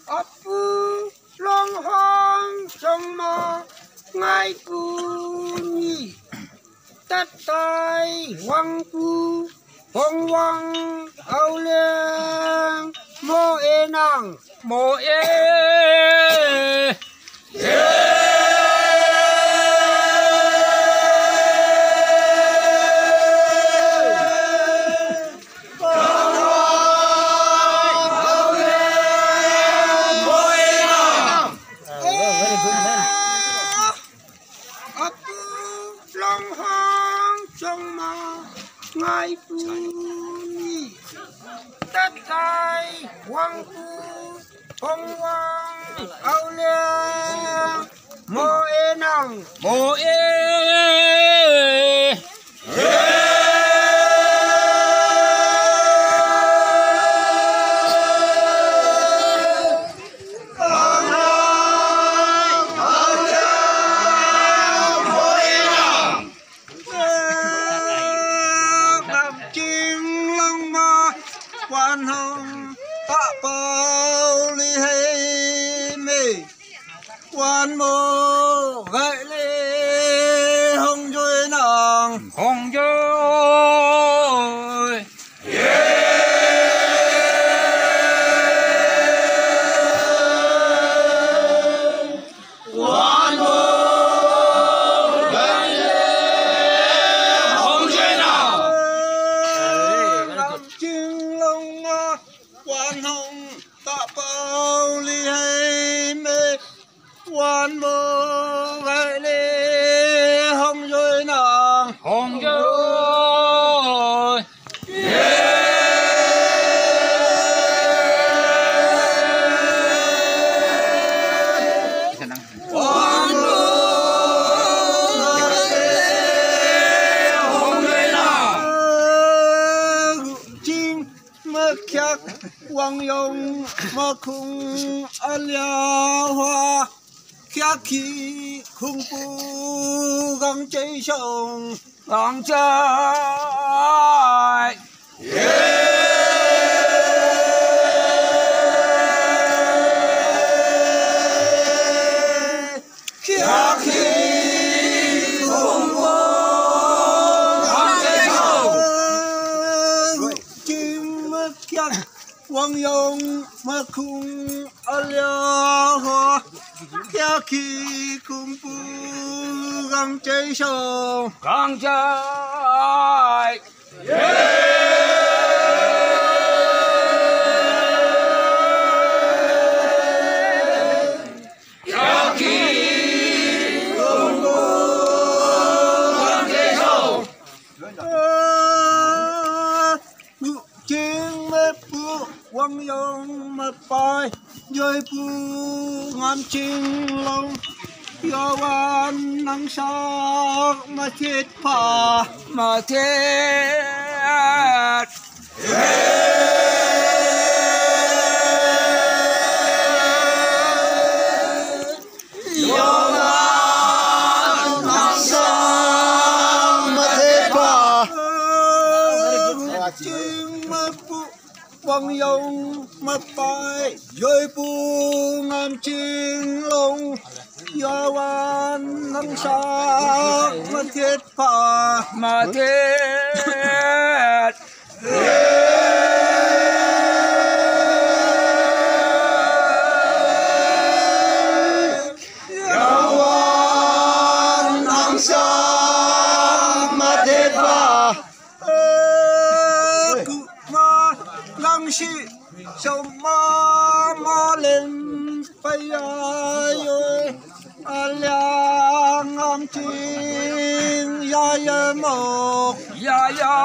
Apu long hong trong ma ngay puni tất tai hoàng pu hong wang ao leng mo e nang mo e ngay puni tất tai hoàng pu hong wang ao leng mo e nang mo e quan hồng tạ bao li hay mê quan mô gậy lê hồng dôi nàng hồng dôi quan mô gậy lê hồng dôi nàng quan hồng tạ bao li hay mê quan mô gậy lê hồng dôi nàng hồng dôi quan mô gậy lê hồng dôi nàng chim mơ khắc quang yong mà khung alia hoa khắc khí khung pu găng cháy sông găng cháy khắc khí khung pu găng cháy sông chim mất khắc quang yong mà khung alia hoa khắc khí khung pu găng cháy sông găng cháy khắc khí khung pu găng cháy sông chim mép pu quang yong mà bay dưới pu ngắm chim long do van nắng sắc mà thiết phà mà thiết do van nắng sắc mà thiết phà chim mép pu quang yong mà bay dưới pu ngắm chim long do van nắng sắc mà thiết phà mà thiết do van nắng sắc mà thiết phà cụ ma lăng sĩ sông ma lên bay ơi alia ngam chim ya mộc ya ya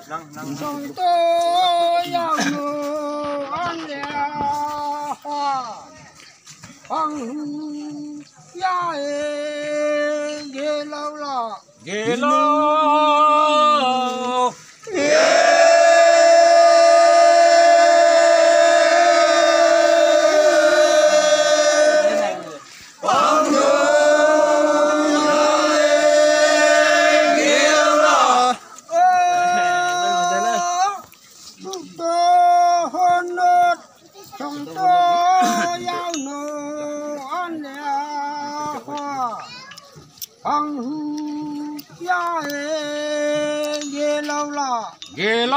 sông tô giao nụ ăn lẻ hoa hoàng ya ghê lâu lọ ghê lâu ghê lâu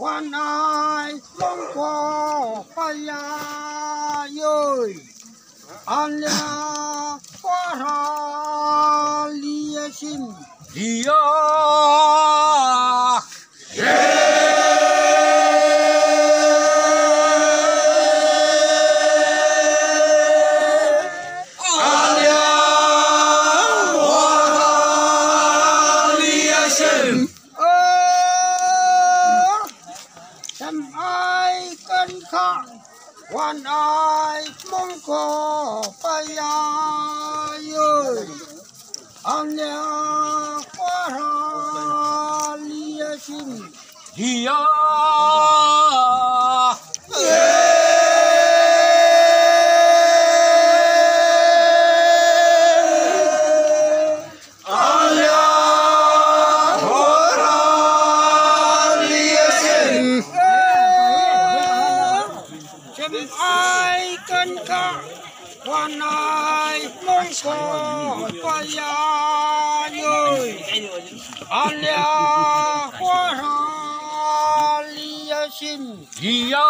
วันอายลงคอพยาเย้ยอันยาปะหาลียชิม Diaวันอายมงคอพยาเย้ยอันยาปะหาลียชิม Diaวันอายมงคอพยาเย้ยอันยาปะหาลียชิม Dia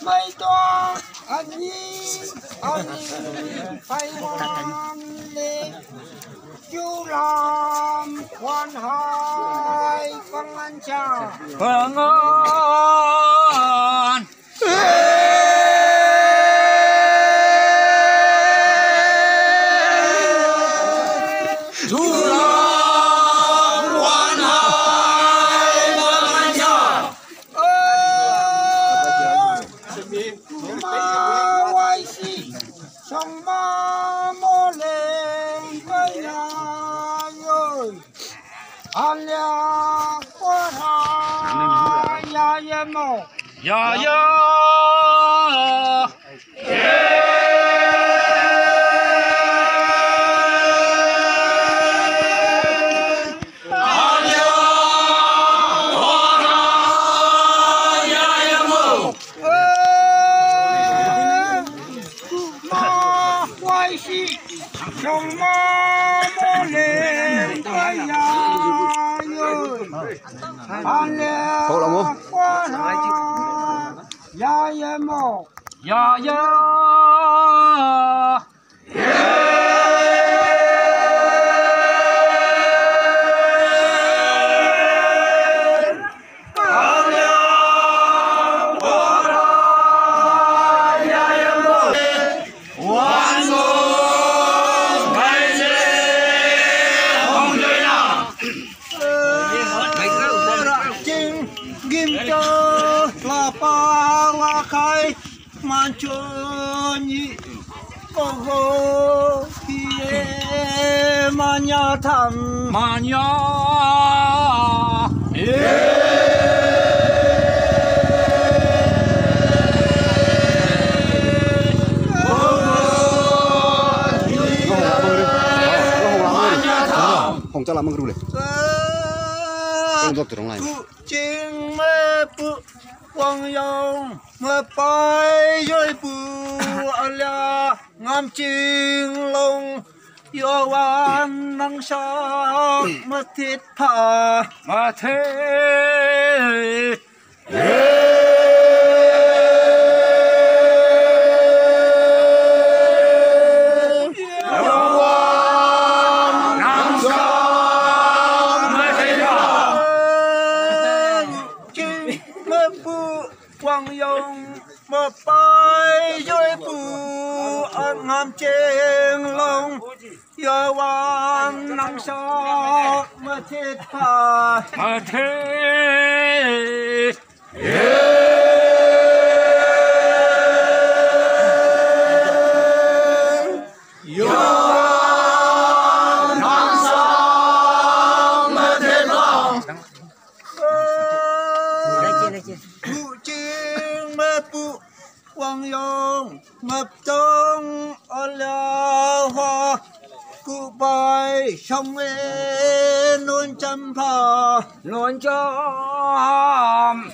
ไม่ต้องอันนี้ไปวันเล็กอยู่ลำควันหายฟังอันชา Pengan sông ma mô lên với nhà ơi anh ya quá hà ya ya mô Ya ya sông ma mô lên với nhà ơi anh ya quá hà ya ya mô Ya ya man choni kogo kie manya tham Manya Hồng cho làm mừng rồi. mang thuốc từ trong này cụ chính mê bự quang yong mê bay rồi bự alia ngam chinh long yêu an năng sa mê thiết tha mê thế quang yong mà bay rồi bù an ngam chênh long yêu an năng sa mà thiết tha mà thế quang yong ngập trong la hoa cụ bài sông ê nôn chăm phà nôn chăm